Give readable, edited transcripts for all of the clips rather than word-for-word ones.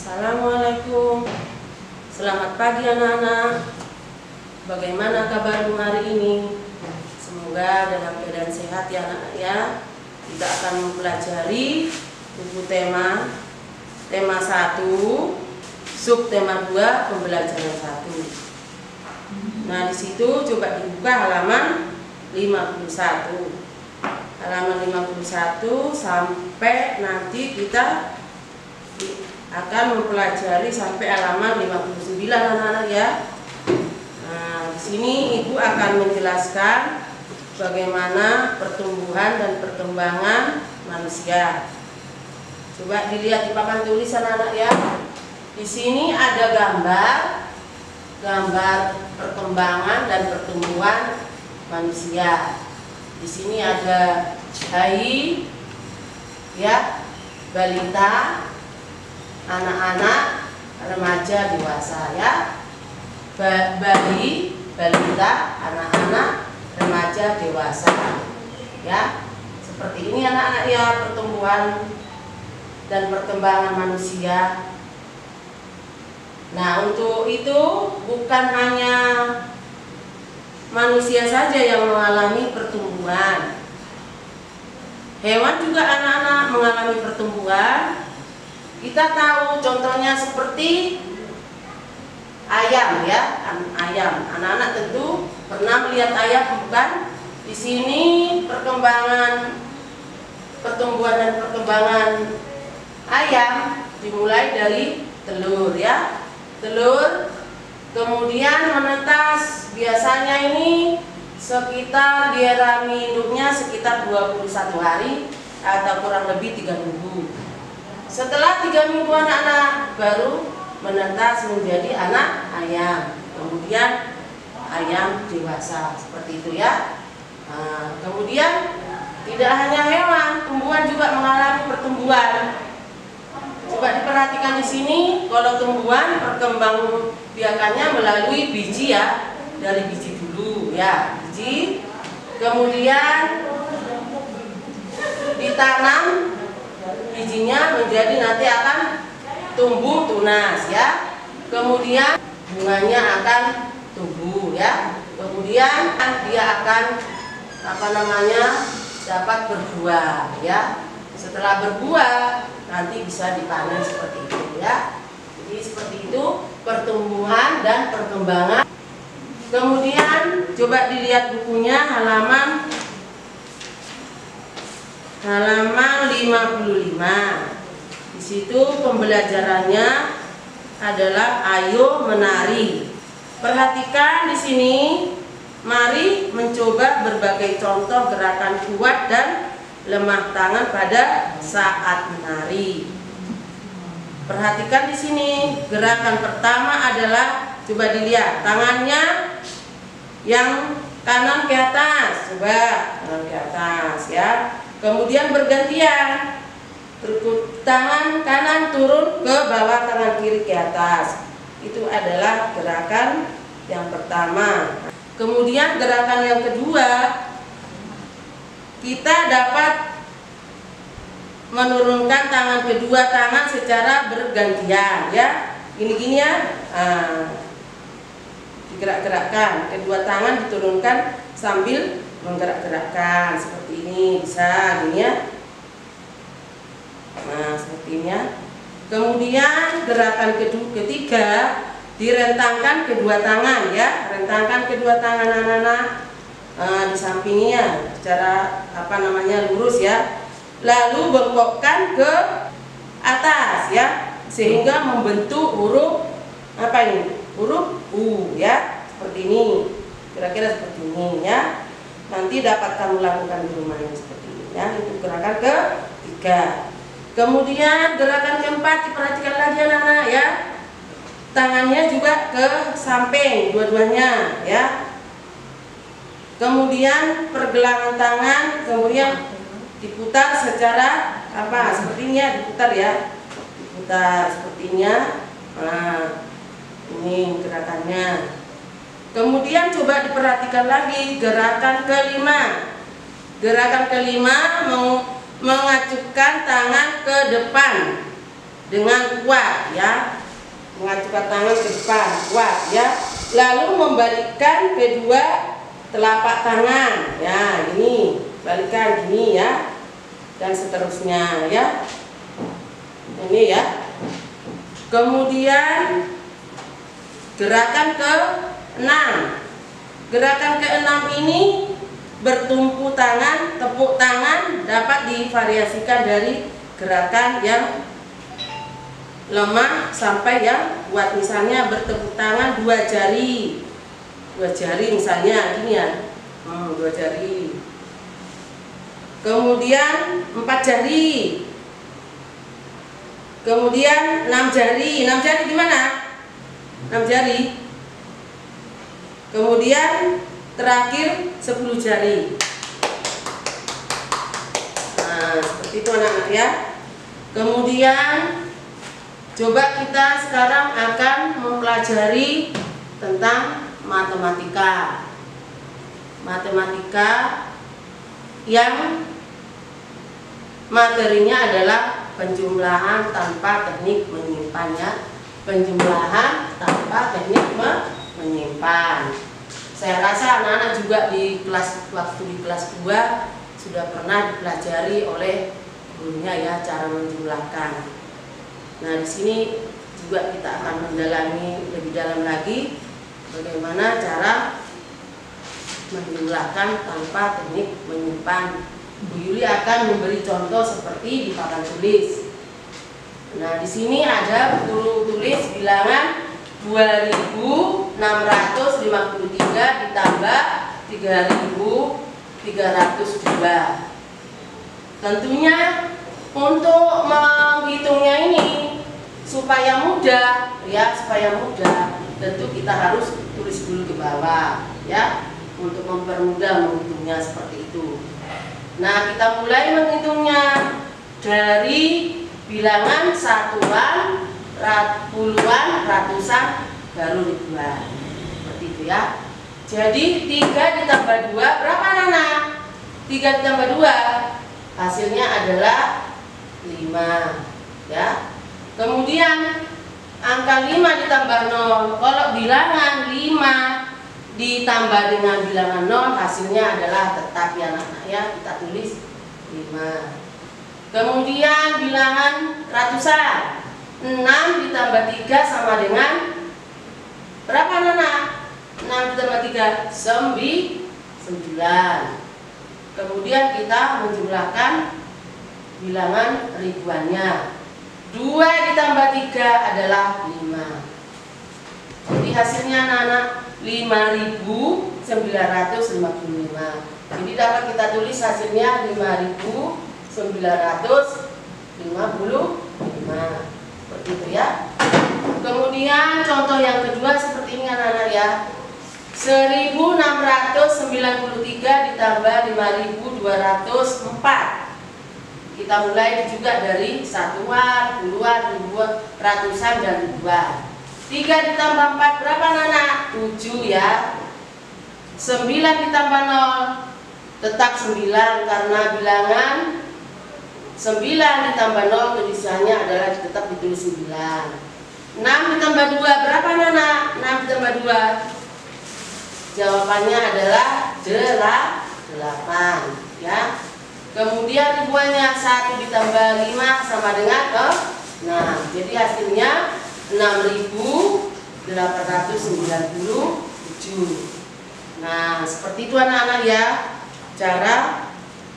Assalamualaikum. Selamat pagi anak-anak. Bagaimana kabarmu hari ini? Semoga dalam keadaan sehat ya anak-anak ya. Kita akan mempelajari buku tema 1, subtema 2, pembelajaran 1. Nah, di situ coba dibuka halaman 51. Halaman 51 sampai nanti kita akan mempelajari sampai halaman 59 anak-anak ya. Nah, di sini Ibu akan menjelaskan bagaimana pertumbuhan dan perkembangan manusia. Coba dilihat di papan tulis anak-anak ya. Di sini ada gambar perkembangan dan pertumbuhan manusia. Di sini ada bayi, ya, balita, anak-anak, remaja, dewasa ya. Bayi, balita, anak-anak, remaja, dewasa ya. Seperti ini anak-anak ya, pertumbuhan dan perkembangan manusia. Nah, untuk itu bukan hanya manusia saja yang mengalami pertumbuhan. Hewan juga anak-anak mengalami pertumbuhan. Kita tahu contohnya seperti ayam ya, ayam. Anak-anak tentu pernah melihat ayam bukan? Di sini pertumbuhan dan perkembangan ayam dimulai dari telur ya. Telur kemudian menetas, biasanya ini sekitar di era hidupnya sekitar 21 hari atau kurang lebih 3 minggu. Setelah 3 minggu anak-anak baru menetas menjadi anak ayam. Kemudian ayam dewasa seperti itu ya. Nah, kemudian tidak hanya hewan, tumbuhan juga mengalami pertumbuhan. Coba diperhatikan di sini, kalau tumbuhan perkembang biakannya melalui biji ya, dari biji dulu ya, biji. Kemudian ditanam, bijinya menjadi nanti akan tumbuh tunas ya. Kemudian bunganya akan tumbuh ya. Kemudian dia akan dapat berbuah ya. Setelah berbuah nanti bisa dipanen seperti itu ya. Jadi seperti itu pertumbuhan dan perkembangan. Kemudian coba dilihat bukunya halaman 55. Di situ pembelajarannya adalah ayo menari. Perhatikan di sini, mari mencoba berbagai contoh gerakan kuat dan lemah tangan pada saat menari. Perhatikan di sini, gerakan pertama adalah coba dilihat tangannya yang kanan ke atas, coba kanan ke atas ya. Kemudian bergantian, tangan kanan turun ke bawah, tangan kiri ke atas. Itu adalah gerakan yang pertama. Kemudian gerakan yang kedua, kita dapat menurunkan kedua tangan secara bergantian ya. Gini-gini ya. Digerak-gerakkan, kedua tangan diturunkan sambil menggerak-gerakkan seperti ini, bisa gini ya. Nah, seperti ini ya. Kemudian gerakan ketiga, direntangkan kedua tangan ya. Rentangkan kedua tangan anak-anak di sampingnya secara lurus ya. Lalu bengkokkan ke atas ya, sehingga membentuk huruf huruf U ya, seperti ini. Kira-kira seperti ini ya. Nanti dapat kamu lakukan di rumahnya seperti ini ya. Itu gerakan ketiga. Kemudian gerakan keempat, diperhatikan lagi anak-anak ya. Tangannya juga ke samping dua-duanya ya. Kemudian pergelangan tangan kemudian diputar secara seperti ini ya, diputar ya. Diputar seperti ini ya. Nah, ini gerakannya. Kemudian coba diperhatikan lagi gerakan kelima. Gerakan kelima mengacukan tangan ke depan. dengan kuat ya. Mengajukan tangan ke depan kuat ya. Lalu membalikkan kedua telapak tangan ya, ini balikan gini ya, dan seterusnya ya, ini ya. Kemudian gerakan ke-6. Gerakan ke-6 ini bertumpu tangan, tepuk tangan dapat divariasikan dari gerakan yang lemah sampai yang kuat. Misalnya bertepuk tangan 2 jari, 2 jari misalnya gini ya, 2 jari. Kemudian 4 jari. Kemudian 6 jari. 6 jari gimana? 6 jari. Kemudian terakhir 10 jari. Nah, seperti itu anak-anak ya. Kemudian coba kita sekarang akan mempelajari tentang matematika. Matematika yang materinya adalah penjumlahan tanpa teknik menyimpan ya. Penjumlahan tanpa teknik menyimpan. Saya rasa anak-anak juga di kelas, waktu di kelas 2 sudah pernah dipelajari oleh gurunya ya, cara menjumlahkan. Nah, di sini juga kita akan mendalami lebih dalam lagi bagaimana cara menjumlahkan tanpa teknik menyimpan. Bu Yuli akan memberi contoh seperti di papan tulis. Nah, di sini ada buku tulis bilangan 2653 ditambah 3302. Tentunya untuk menghitungnya ini supaya mudah ya, tentu kita harus tulis dulu ke bawah ya, untuk mempermudah menghitungnya seperti itu. Nah, kita mulai menghitungnya dari bilangan satuan, puluhan, ratusan, baru ribuan. Seperti itu ya. Jadi 3 ditambah 2 berapa anak? 3 ditambah 2 hasilnya adalah 5 ya. Kemudian angka 5 ditambah 0. Kalau bilangan 5 ditambah dengan bilangan 0 hasilnya adalah tetap ya anak-anak ya, kita tulis 5. Kemudian bilangan ratusan, 6 ditambah 3 sama dengan berapa anak-anak? 6 ditambah 3 9. Kemudian kita menjumlahkan bilangan ribuannya. 2 ditambah 3 adalah 5. Jadi hasilnya anak-anak 5.955. Jadi dapat kita tulis hasilnya 5.955. Seperti itu ya. Kemudian contoh yang kedua seperti ini anak-anak ya. 1693 ditambah 5204. Kita mulai juga dari satuan, puluhan, ribuan, ratusan, dan ribuan. 3 ditambah 4 berapa anak? 7 ya. 9 ditambah 0 tetap 9 karena bilangan 9 ditambah 0 tulisannya adalah tetap ditulis 9. 6 ditambah 2 berapa anak? 6 ditambah 2 jawabannya adalah 8 ya. Kemudian ribuannya 1 ditambah 5 sama dengan 6. Jadi hasilnya 6.897. Nah, seperti itu anak-anak ya, cara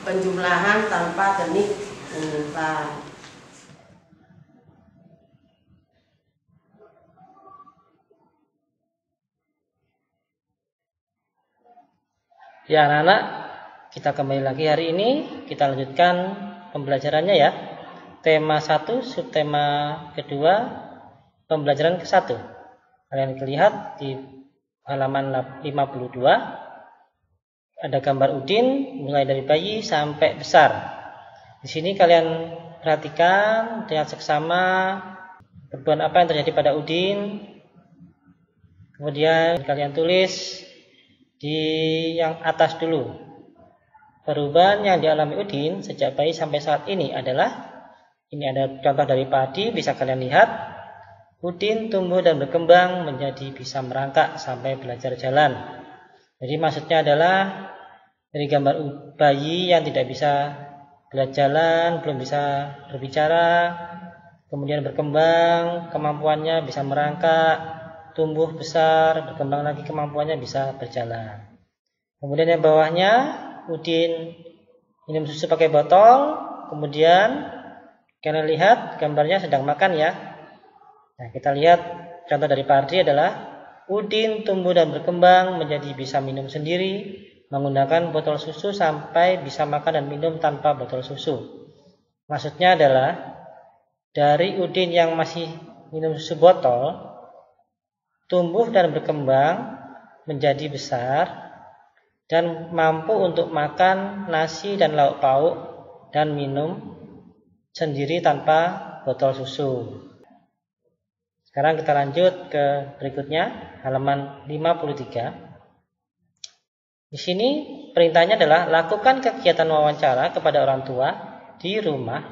penjumlahan tanpa teknik menyimpan. Ya anak-anak, kita kembali lagi hari ini. Kita lanjutkan pembelajarannya ya. Tema 1, subtema kedua, pembelajaran ke-1. Kalian lihat di halaman 52 ada gambar Udin mulai dari bayi sampai besar. Di sini kalian perhatikan dengan seksama perubahan apa yang terjadi pada Udin. Kemudian kalian tulis di yang atas dulu. Perubahan yang dialami Udin sejak bayi sampai saat ini adalah Ini ada contoh dari padi, bisa kalian lihat. Udin tumbuh dan berkembang menjadi bisa merangkak sampai belajar jalan. Jadi maksudnya adalah dari gambar bayi yang tidak bisa jalan, belum bisa berbicara, kemudian berkembang, kemampuannya bisa merangkak, tumbuh besar, berkembang lagi kemampuannya bisa berjalan. Kemudian yang bawahnya, Udin minum susu pakai botol, kemudian kalian lihat gambarnya sedang makan ya. Nah, kita lihat contoh dari Pak Ardi adalah Udin tumbuh dan berkembang menjadi bisa minum sendiri, menggunakan botol susu sampai bisa makan dan minum tanpa botol susu. Maksudnya adalah dari Udin yang masih minum susu botol, tumbuh dan berkembang menjadi besar dan mampu untuk makan nasi dan lauk pauk dan minum sendiri tanpa botol susu. Sekarang kita lanjut ke berikutnya, halaman 53. Di sini perintahnya adalah lakukan kegiatan wawancara kepada orang tua di rumah.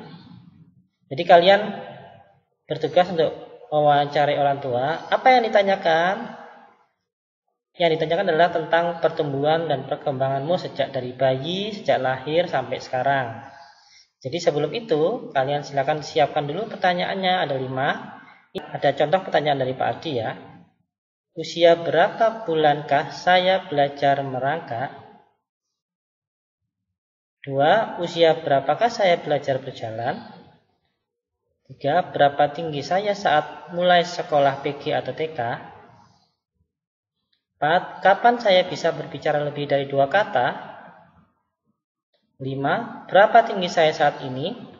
Jadi kalian bertugas untuk mewawancarai orang tua. Apa yang ditanyakan? Yang ditanyakan adalah tentang pertumbuhan dan perkembanganmu sejak dari bayi, sejak lahir sampai sekarang. Jadi sebelum itu, kalian silakan siapkan dulu pertanyaannya, ada 5. Ada contoh pertanyaan dari Pak Adi ya. Usia berapa bulankah saya belajar merangkak? 2. Usia berapakah saya belajar berjalan? 3. Berapa tinggi saya saat mulai sekolah PG atau TK? 4. Kapan saya bisa berbicara lebih dari 2 kata? 5. Berapa tinggi saya saat ini?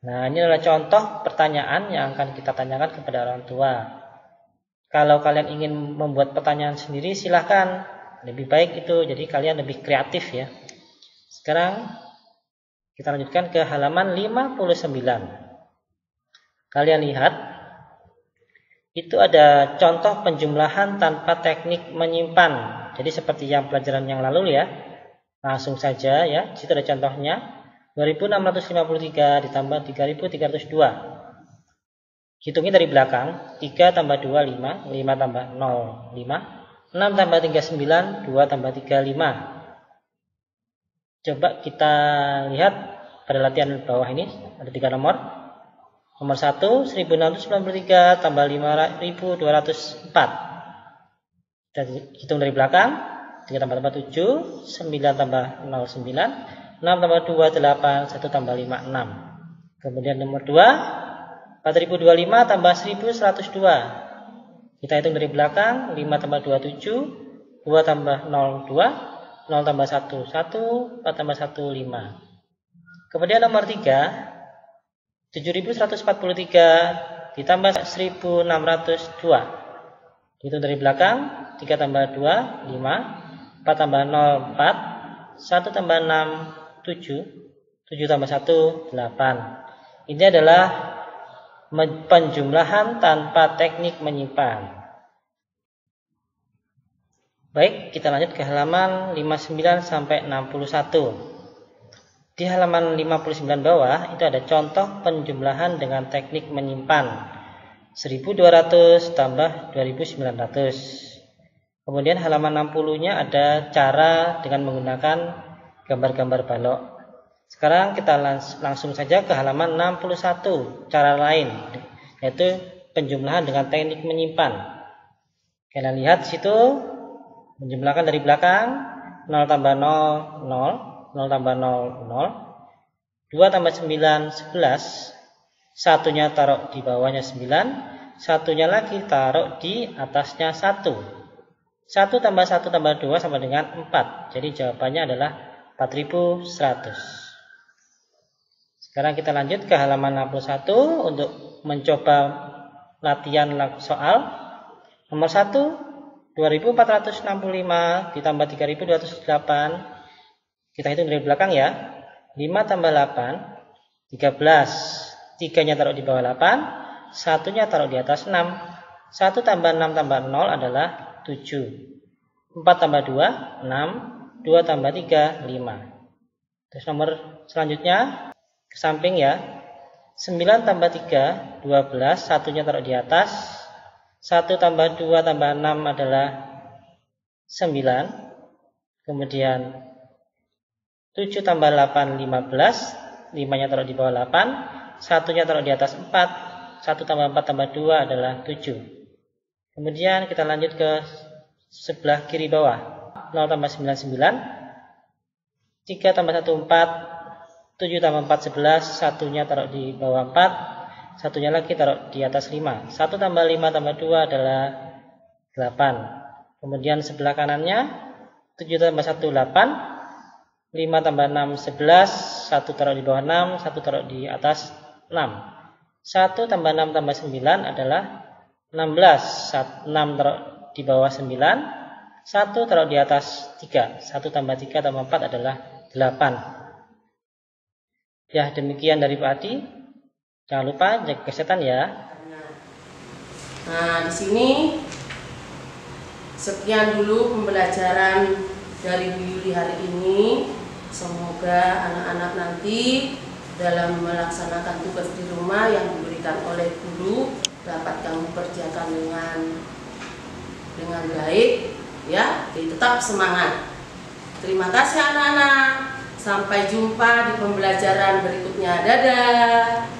Nah, ini adalah contoh pertanyaan yang akan kita tanyakan kepada orang tua. Kalau kalian ingin membuat pertanyaan sendiri, silahkan. Lebih baik itu, jadi kalian lebih kreatif ya. Sekarang kita lanjutkan ke halaman 59. Kalian lihat, itu ada contoh penjumlahan tanpa teknik menyimpan. Jadi seperti yang pelajaran yang lalu ya. Langsung saja ya, di situ ada contohnya. 2653 ditambah 3302. Hitungnya dari belakang. 3 tambah 2, 5. 5 tambah 0, 5. 6 tambah 3, 9. 2 tambah 3, 5. Coba kita lihat pada latihan bawah ini. Ada 3 nomor. Nomor 1, 1693 tambah 5204. Kita hitung dari belakang. 3 tambah 7, 9 tambah 0, 9. 6 tambah 2, 8, 1 tambah 5, 6. Kemudian nomor 2, 4025 tambah 1102. Kita hitung dari belakang, 5 tambah 2, 7, 2 tambah 0, 2, 0 tambah 1, 1, 4 tambah 1, 5. Kemudian nomor 3, 7143 ditambah 1602. Hitung dari belakang, 3 tambah 2, 5, 4 tambah 0, 4, 1 tambah 6, 7, 7 tambah 1, 8. Ini adalah penjumlahan tanpa teknik menyimpan. Baik, kita lanjut ke halaman 59 sampai 61. Di halaman 59 bawah itu ada contoh penjumlahan dengan teknik menyimpan. 1200 tambah 2900. Kemudian halaman 60-nya ada cara dengan menggunakan gambar-gambar balok. Sekarang kita langsung saja ke halaman 61, cara lain, yaitu penjumlahan dengan teknik menyimpan. Kalian lihat di situ, menjumlahkan dari belakang, 0 tambah 0, 0, 0 tambah 0, 0, 2 tambah 9, 11, satunya taruh di bawahnya 9, satunya lagi taruh di atasnya 1. 1 tambah 1 tambah 2 sama dengan 4. Jadi jawabannya adalah 4100. Sekarang kita lanjut ke halaman 61 untuk mencoba latihan soal. Nomor 1, 2465 ditambah 3208. Kita hitung dari belakang ya. 5 tambah 8, 13. 3-nya taruh di bawah 8, 1-nya taruh di atas 6. 1 tambah 6 tambah 0 adalah 7. 4 tambah 2, 6. 2 tambah 3, 5. Terus nomor selanjutnya ke samping ya. 9 tambah 3, 12, satunya taruh di atas. 1 tambah 2 tambah 6 adalah 9. Kemudian 7 tambah 8, 15. 5-nya taruh di bawah 8. Satunya taruh di atas 4. 1 tambah 4 tambah 2 adalah 7. Kemudian kita lanjut ke sebelah kiri bawah. 0 tambah 9, 9. 3 tambah 1, 4. 7 tambah 4, 11. Satunya taruh di bawah 4. Satunya lagi taruh di atas 5. 1 tambah 5 tambah 2 adalah 8. Kemudian sebelah kanannya 7 tambah 1, 8. 5 tambah 6, 11. 1 taruh di bawah 6. 1 taruh di atas 6. 1 tambah 6 tambah 9 adalah 16. 6 taruh di bawah 9. 1 taruh di atas 3. 1 tambah 3 tambah 4 adalah 8. Ya, demikian dari Pak Adi. Jangan lupa jaga kesehatan ya. Nah, di sini sekian dulu pembelajaran dari Bu Yuli hari ini. Semoga anak-anak nanti dalam melaksanakan tugas di rumah yang diberikan oleh guru dapat kamu kerjakan dengan baik ya. Jadi tetap semangat. Terima kasih anak-anak. Sampai jumpa di pembelajaran berikutnya. Dadah.